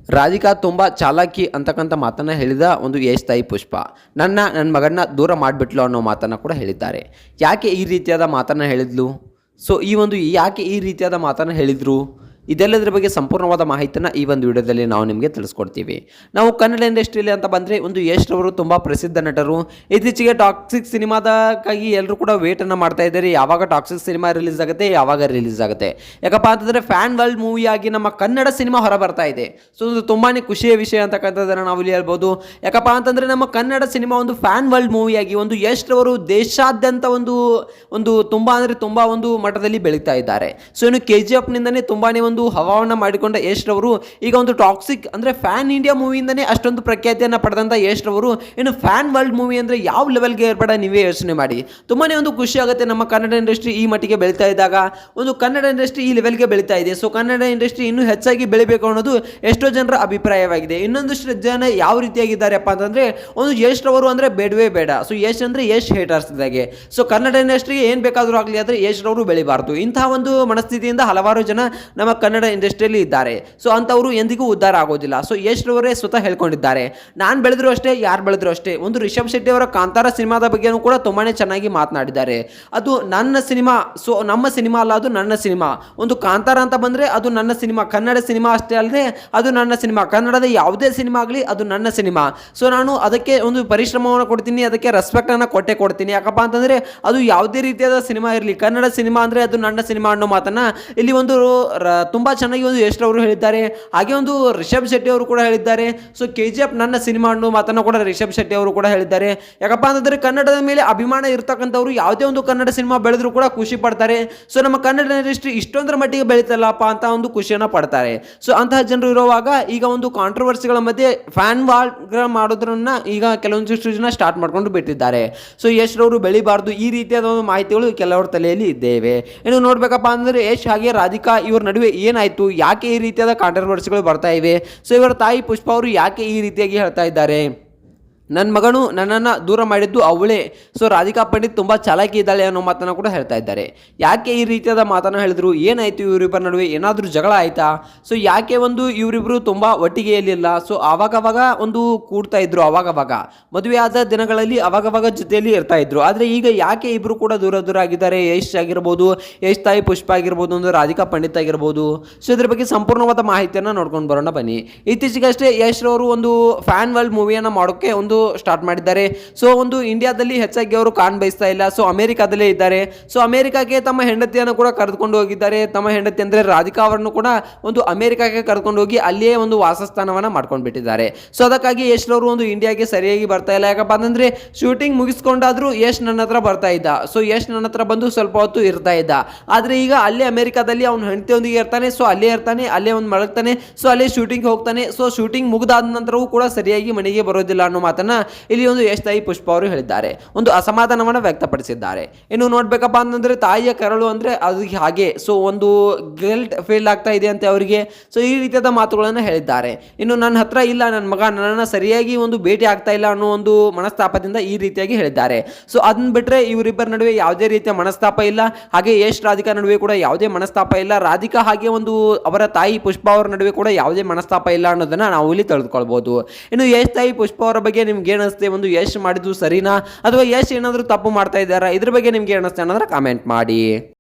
ರಾಧಿಕಾ ತುಂಬ ಚಾಲಾಕಿ ಅಂತಕ್ಕಂಥ ಮಾತನ್ನು ಹೇಳಿದ ಒಂದು ಯಶ್ ತಾಯಿ ಪುಷ್ಪ ನನ್ನ ಮಗನ್ನ ದೂರ ಮಾಡಿಬಿಟ್ಲು ಅನ್ನೋ ಮಾತನ್ನು ಕೂಡ ಹೇಳಿದ್ದಾರೆ. ಯಾಕೆ ಈ ರೀತಿಯಾದ ಮಾತನ್ನು ಹೇಳಿದ್ಲು? ಸೊ ಯಾಕೆ ಈ ರೀತಿಯಾದ ಮಾತನ್ನು ಹೇಳಿದರು? ಇದೆಲ್ಲದರ ಬಗ್ಗೆ ಸಂಪೂರ್ಣವಾದ ಮಾಹಿತಿಯನ್ನು ಈ ಒಂದು ವಿಡಿಯೋದಲ್ಲಿ ನಾವು ನಿಮಗೆ ತಿಳಿಸ್ಕೊಡ್ತೀವಿ. ನಾವು ಕನ್ನಡ ಇಂಡಸ್ಟ್ರಿಯಲ್ಲಿ ಅಂತ ಬಂದರೆ ಯಶ್ ರವರು ತುಂಬ ಪ್ರಸಿದ್ಧ ನಟರು. ಇತ್ತೀಚೆಗೆ ಟಾಕ್ಸಿಕ್ ಸಿನಿಮಾದಕ್ಕಾಗಿ ಎಲ್ಲರೂ ಕೂಡ ವೇಟನ್ನು ಮಾಡ್ತಾ ಇದ್ದಾರೆ. ಯಾವಾಗ ಟಾಕ್ಸಿಕ್ ಸಿನಿಮಾ ರಿಲೀಸ್ ಆಗುತ್ತೆ, ಯಾವಾಗ ರಿಲೀಸ್ ಆಗುತ್ತೆ. ಯಾಕಪ್ಪ ಅಂತಂದರೆ ಫ್ಯಾನ್ ವರ್ಲ್ಡ್ ಮೂವಿಯಾಗಿ ನಮ್ಮ ಕನ್ನಡ ಸಿನಿಮಾ ಹೊರ ಬರ್ತಾ ಇದೆ. ಸೊ ಇದು ತುಂಬಾ ಖುಷಿಯ ವಿಷಯ ಅಂತಕ್ಕಂಥದ್ದನ್ನು ನಾವು ಇಲ್ಲಿ ಹೇಳ್ಬೋದು. ಯಾಕಪ್ಪ ಅಂತಂದರೆ ನಮ್ಮ ಕನ್ನಡ ಸಿನಿಮಾ ಒಂದು ಫ್ಯಾನ್ ವರ್ಲ್ಡ್ ಮೂವಿಯಾಗಿ ಯಶ್ ರವರು ದೇಶಾದ್ಯಂತ ತುಂಬ ಮಟ್ಟದಲ್ಲಿ ಬೆಳೀತಾ ಇದ್ದಾರೆ. ಸೊ ಇನ್ನು KGF ನಿಂದನೇ ತುಂಬಾ ಹವಾವನ್ನ ಮಾಡಿಕೊಂಡ ಯಶ್ ರವರು ಈಗ ಟಾಕ್ಸಿಕ್ ಅಂದ್ರೆ ಫ್ಯಾನ್ ಇಂಡಿಯಾ ಮೂವಿಯಿಂದನೇ ಅಷ್ಟೊಂದು ಪ್ರಖ್ಯಾತಿಯನ್ನು ಪಡೆದಂತ ಯಶ್ ರವರು ಇನ್ನು ಫ್ಯಾನ್ ವರ್ಲ್ಡ್ ಮೂವಿ ಅಂದ್ರೆ ಯಾವ ಲೆವೆಲ್ಗೆ ಏರ್ಪಡ ನೀವೇ ಯೋಚನೆ ಮಾಡಿ. ತುಂಬಾನೇ ಖುಷಿ ಆಗುತ್ತೆ. ನಮ್ಮ ಕನ್ನಡ ಇಂಡಸ್ಟ್ರಿ ಈ ಮಟ್ಟಿಗೆ ಬೆಳೀತಾ ಇದ್ದಾಗ ಕನ್ನಡ ಇಂಡಸ್ಟ್ರಿ ಈ ಲೆವೆಲ್ಗೆ ಬೆಳೀತಾ ಇದೆ. ಸೊ ಕನ್ನಡ ಇಂಡಸ್ಟ್ರಿ ಇನ್ನೂ ಹೆಚ್ಚಾಗಿ ಬೆಳಿಬೇಕು ಅನ್ನೋದು ಎಷ್ಟೋ ಜನರ ಅಭಿಪ್ರಾಯವಾಗಿದೆ. ಇನ್ನೊಂದಷ್ಟು ಜನ ಯಾವ ರೀತಿಯಾಗಿದ್ದಾರೆಪ್ಪ ಅಂತಂದ್ರೆ ಯಶ್ ರವರು ಅಂದ್ರೆ ಬೇಡವೇ ಬೇಡ. ಸೊ ಯಶ್ ಅಂದ್ರೆ ಯಶ್ ಹೇಟರ್ಸ್ ಇದ್ದಾಗೆ. ಸೊ ಕನ್ನಡ ಇಂಡಸ್ಟ್ರಿಗೆ ಏನ್ ಬೇಕಾದರೂ ಆಗಲಿ ಆದ್ರೆ ಯಶ್ ರವರು ಬೆಳಿಬಾರ್ದು. ಇಂತಹ ಮನಸ್ಥಿತಿಯಿಂದ ಹಲವಾರು ಜನ ನಮ್ಮ ಕನ್ನಡ ಇಂಡಸ್ಟ್ರಿಯಲ್ಲಿ ಇದ್ದಾರೆ. ಸೊ ಅಂತವರು ಎಂದಿಗೂ ಉದ್ಧಾರ ಆಗೋದಿಲ್ಲ. ಸೊ ಯಶ್ ರವರೇ ಸ್ವತಃ ಹೇಳ್ಕೊಂಡಿದ್ದಾರೆ, ನಾನು ಬೆಳೆದ್ರು ಅಷ್ಟೇ, ಯಾರು ಬೆಳೆದ್ರು ಅಷ್ಟೇ. ರಿಷಬ್ ಶೆಟ್ಟಿ ಅವರ ಕಾಂತಾರ ಸಿನಿಮಾದ ಬಗ್ಗೆನೂ ಕೂಡ ತುಂಬಾನೇ ಚೆನ್ನಾಗಿ ಮಾತನಾಡಿದ್ದಾರೆ. ಅದು ನನ್ನ ಸಿನಿಮಾ, ಸೊ ನಮ್ಮ ಸಿನಿಮಾ ಅಲ್ಲ, ಅದು ನನ್ನ ಸಿನಿಮಾ. ಕಾಂತಾರ ಅಂತ ಬಂದ್ರೆ ಅದು ನನ್ನ ಸಿನಿಮಾ, ಕನ್ನಡ ಸಿನಿಮಾ ಅಷ್ಟೇ ಅಲ್ಲದೆ ಅದು ನನ್ನ ಸಿನಿಮಾ. ಕನ್ನಡದ ಯಾವುದೇ ಸಿನಿಮಾ ಆಗಲಿ ಅದು ನನ್ನ ಸಿನಿಮಾ. ಸೊ ನಾನು ಅದಕ್ಕೆ ಪರಿಶ್ರಮವನ್ನು ಕೊಡ್ತೀನಿ, ಅದಕ್ಕೆ ರೆಸ್ಪೆಕ್ಟ್ ಅನ್ನ ಕೊಡ್ತೀನಿ. ಯಾಕಪ್ಪ ಅಂತಂದ್ರೆ ಅದು ಯಾವುದೇ ರೀತಿಯಾದ ಸಿನಿಮಾ ಇರಲಿ, ಕನ್ನಡ ಸಿನಿಮಾ ಅಂದ್ರೆ ಅದು ನನ್ನ ಸಿನಿಮಾ ಅನ್ನೋ ಮಾತನ್ನ ಇಲ್ಲಿ ತುಂಬಾ ಚೆನ್ನಾಗಿ ಯಶ್ ಅವರು ಹೇಳಿದ್ದಾರೆ. ಹಾಗೆ ರಿಷಬ್ ಶೆಟ್ಟಿ ಅವರು ಕೂಡ ಹೇಳಿದ್ದಾರೆ. ಸೊ KGF ನನ್ನ ಸಿನಿಮಾ ಅನ್ನೋ ಮಾತನ್ನ ಕೂಡ ರಿಷಬ್ ಶೆಟ್ಟಿ ಅವರು ಕೂಡ ಹೇಳಿದ್ದಾರೆ. ಯಾಕಪ್ಪ ಅಂತಂದ್ರೆ ಕನ್ನಡದ ಮೇಲೆ ಅಭಿಮಾನ ಇರ್ತಕ್ಕಂಥವ್ರು ಯಾವುದೇ ಕನ್ನಡ ಸಿನಿಮಾ ಬೆಳೆದ್ರು ಕೂಡ ಖುಷಿ ಪಡ್ತಾರೆ. ಸೊ ನಮ್ಮ ಕನ್ನಡ ಇಂಡಸ್ಟ್ರಿ ಇಷ್ಟೊಂದರ ಮಟ್ಟಿಗೆ ಬೆಳೀತಲ್ಲಪ್ಪ ಅಂತ ಖುಷಿಯನ್ನ ಪಡ್ತಾರೆ. ಸೊ ಅಂತಹ ಜನರು ಇರುವಾಗ ಈಗ ಕಾಂಟ್ರವರ್ಸಿಗಳ ಮಧ್ಯೆ ಫ್ಯಾನ್ ವಾರ್ ಮಾಡೋದ್ರನ್ನ ಈಗ ಕೆಲವೊಂದಿಷ್ಟು ಜನ ಸ್ಟಾರ್ಟ್ ಮಾಡ್ಕೊಂಡು ಬಿಟ್ಟಿದ್ದಾರೆ. ಸೊ ಯಶ್ ರವರು ಬೆಳಿಬಾರ್ದು, ಈ ರೀತಿಯಾದ ಮಾಹಿತಿಗಳು ಕೆಲವರ ತಲೆಯಲ್ಲಿ ಇದ್ದೇವೆ. ಇನ್ನು ನೋಡ್ಬೇಕಪ್ಪ ಅಂದ್ರೆ ಯಶ್ ಹಾಗೆ ರಾಧಿಕಾ ಇವ್ರ ನಡುವೆ ಏನಾಯ್ತು, ಯಾಕೆ ಈ ರೀತಿಯಾದ ಕಾಂಟ್ರವರ್ಸಿಗಳು ಬರ್ತಾ ಇವೆ, ಸೊ ಇವರ ತಾಯಿ ಪುಷ್ಪ ಅವರು ಯಾಕೆ ಈ ರೀತಿಯಾಗಿ ಹೇಳ್ತಾ ಇದ್ದಾರೆ, ನನ್ನ ಮಗನು ನನ್ನನ್ನು ದೂರ ಮಾಡಿದ್ದು ಅವಳೇ, ಸೊ ರಾಧಿಕಾ ಪಂಡಿತ್ ತುಂಬ ಚಾಲಾಕಿ ಇದ್ದಾಳೆ ಅನ್ನೋ ಮಾತನ್ನು ಕೂಡ ಹೇಳ್ತಾ ಇದ್ದಾರೆ. ಯಾಕೆ ಈ ರೀತಿಯಾದ ಮಾತನ್ನು ಹೇಳಿದ್ರು, ಏನಾಯಿತು ಇವರಿಬ್ಬರ ನಡುವೆ, ಏನಾದರೂ ಜಗಳ ಆಯಿತಾ, ಸೊ ಯಾಕೆ ಇವರಿಬ್ಬರು ತುಂಬ ಒಟ್ಟಿಗೆ ಇರಲಿಲ್ಲ. ಸೊ ಆವಾಗವಾಗ ಕೂಡ್ತಾ ಇದ್ರು, ಆವಾಗವಾಗ ಮದುವೆ ಆದ ದಿನಗಳಲ್ಲಿ ಅವಾಗವಾಗ ಜೊತೆಯಲ್ಲಿ ಇರ್ತಾ ಇದ್ರು. ಆದರೆ ಈಗ ಯಾಕೆ ಇಬ್ಬರು ಕೂಡ ದೂರ ಆಗಿದ್ದಾರೆ. ಯಶ್ ಆಗಿರ್ಬೋದು, ಯಶ್ ತಾಯಿ ಪುಷ್ಪ ಆಗಿರ್ಬೋದು, ರಾಧಿಕಾ ಪಂಡಿತ್ ಆಗಿರ್ಬೋದು. ಸೊ ಇದ್ರ ಬಗ್ಗೆ ಸಂಪೂರ್ಣವಾದ ಮಾಹಿತಿಯನ್ನು ನೋಡ್ಕೊಂಡು ಬರೋಣ ಬನ್ನಿ. ಇತ್ತೀಚೆಗಷ್ಟೇ ಯಶ್ ರವರು ಫ್ಯಾನ್ ವರ್ಲ್ಡ್ ಮೂವಿಯನ್ನು ಮಾಡೋಕ್ಕೆ ಸ್ಟಾರ್ಟ್ ಮಾಡಿದ್ದಾರೆ. ಸೊ ಇಂಡಿಯಾದಲ್ಲಿ ಹೆಚ್ಚಾಗಿ ಅವರು ಬಯಸ್ತಾ ಇಲ್ಲ. ಸೊ ಅಮೆರಿಕಾದಲ್ಲೇ ಇದ್ದಾರೆ. ಸೊ ಅಮೆರಿಕಾಗೆ ತಮ್ಮ ಹೆಂಡತಿಯನ್ನು ಕೂಡ ಕರೆದುಕೊಂಡು ಹೋಗಿದ್ದಾರೆ. ತಮ್ಮ ಹೆಂಡತಿ ಅಂದ್ರೆ ರಾಧಿಕಾ ಅವರನ್ನು ಕೂಡ ಅಮೆರಿಕಾಗೆ ಕರೆದುಕೊಂಡು ಹೋಗಿ ಅಲ್ಲಿಯೇ ವಾಸಸ್ಥಾನವನ್ನ ಮಾಡ್ಕೊಂಡು ಬಿಟ್ಟಿದ್ದಾರೆ. ಸೊ ಅದಕ್ಕಾಗಿ ಯಶ್ ಅವರು ಇಂಡಿಯಾಗೆ ಸರಿಯಾಗಿ ಬರ್ತಾ ಇಲ್ಲ. ಯಾಕಪ್ಪ ಅಂತಂದ್ರೆ ಶೂಟಿಂಗ್ ಮುಗಿಸ್ಕೊಂಡಾದ್ರೂ ಯಶ್ ನನ್ನ ಹತ್ರ ಬರ್ತಾ ಇದ್ದ. ಸೊ ಯಶ್ ನನ್ನ ಹತ್ರ ಬಂದು ಸ್ವಲ್ಪ ಹೊತ್ತು ಇರ್ತಾ ಇದ್ದ. ಆದ್ರೆ ಈಗ ಅಲ್ಲೇ ಅಮೆರಿಕಾದಲ್ಲಿ ಅವನ ಹೆಂಡತಿಯೊಂದಿಗೆ ಇರ್ತಾನೆ. ಸೊ ಅಲ್ಲೇ ಇರ್ತಾನೆ, ಅಲ್ಲೇ ಮಲಗ್ತಾನೆ. ಸೊ ಅಲ್ಲೇ ಶೂಟಿಂಗ್ ಹೋಗ್ತಾನೆ. ಸೊ ಶೂಟಿಂಗ್ ಮುಗಿದಾದ ನಂತರವೂ ಕೂಡ ಸರಿಯಾಗಿ ಮನೆಗೆ ಬರೋದಿಲ್ಲ ಅನ್ನೋ ಮಾತನ್ನ ಇಲ್ಲಿ ಯಶ್ ತಾಯಿ ಪುಷ್ಪ ಅವರು ಹೇಳಿದ್ದಾರೆ. ಅಸಮಾಧಾನವನ್ನು ವ್ಯಕ್ತಪಡಿಸಿದ್ದಾರೆ. ಇನ್ನು ನೋಡ್ಬೇಕಪ್ಪ ಅಂತಂದ್ರೆ ತಾಯಿಯ ಕರಳು ಅಂದ್ರೆ ಅದು ಹಾಗೆ. ಸೊ ಗಿಲ್ಟ್ ಫೀಲ್ ಆಗ್ತಾ ಇದೆ ಅಂತ ಅವರಿಗೆ. ಸೊ ಈ ರೀತಿಯಾದ ಮಾತುಗಳನ್ನು ಹೇಳಿದ್ದಾರೆ. ಇನ್ನು ನನ್ನ ಹತ್ರ ಇಲ್ಲ, ನನ್ನ ಮಗ ನನ್ನನ್ನು ಸರಿಯಾಗಿ ಭೇಟಿ ಆಗ್ತಾ ಇಲ್ಲ ಅನ್ನೋ ಮನಸ್ತಾಪದಿಂದ ಈ ರೀತಿಯಾಗಿ ಹೇಳಿದ್ದಾರೆ. ಸೊ ಅದನ್ನ ಬಿಟ್ರೆ ಇವರಿಬ್ಬರ ನಡುವೆ ಯಾವುದೇ ರೀತಿಯ ಮನಸ್ತಾಪ ಇಲ್ಲ. ಹಾಗೆ ಯಶ್ ರಾಧಿಕಾ ನಡುವೆ ಕೂಡ ಯಾವುದೇ ಮನಸ್ತಾಪ ಇಲ್ಲ. ರಾಧಿಕಾ ಹಾಗೆ ಅವರ ತಾಯಿ ಪುಷ್ಪ ಅವರ ನಡುವೆ ಕೂಡ ಯಾವುದೇ ಮನಸ್ತಾಪ ಇಲ್ಲ ಅನ್ನೋದನ್ನ ನಾವು ಇಲ್ಲಿ ತಿಳಿದುಕೊಳ್ಬಹುದು. ಇನ್ನು ಯಶ್ ತಾಯಿ ಪುಷ್ಪ ಅವರ ಬಗ್ಗೆ ನಿಮ್ಗೆ ಏನಿಸುತ್ತೆ, ಯಶ್ ಮಾಡಿದ್ದು ಸರಿನಾ ಅಥವಾ ಯಶ್ ಏನಾದರೂ ತಪ್ಪು ಮಾಡ್ತಾ ಇದ್ದಾರಾ, ಇದ್ರ ಬಗ್ಗೆ ನಿಮ್ಗೆ ಏನಿಸುತ್ತೆ ಅನ್ನೋದ್ರ ಕಾಮೆಂಟ್ ಮಾಡಿ.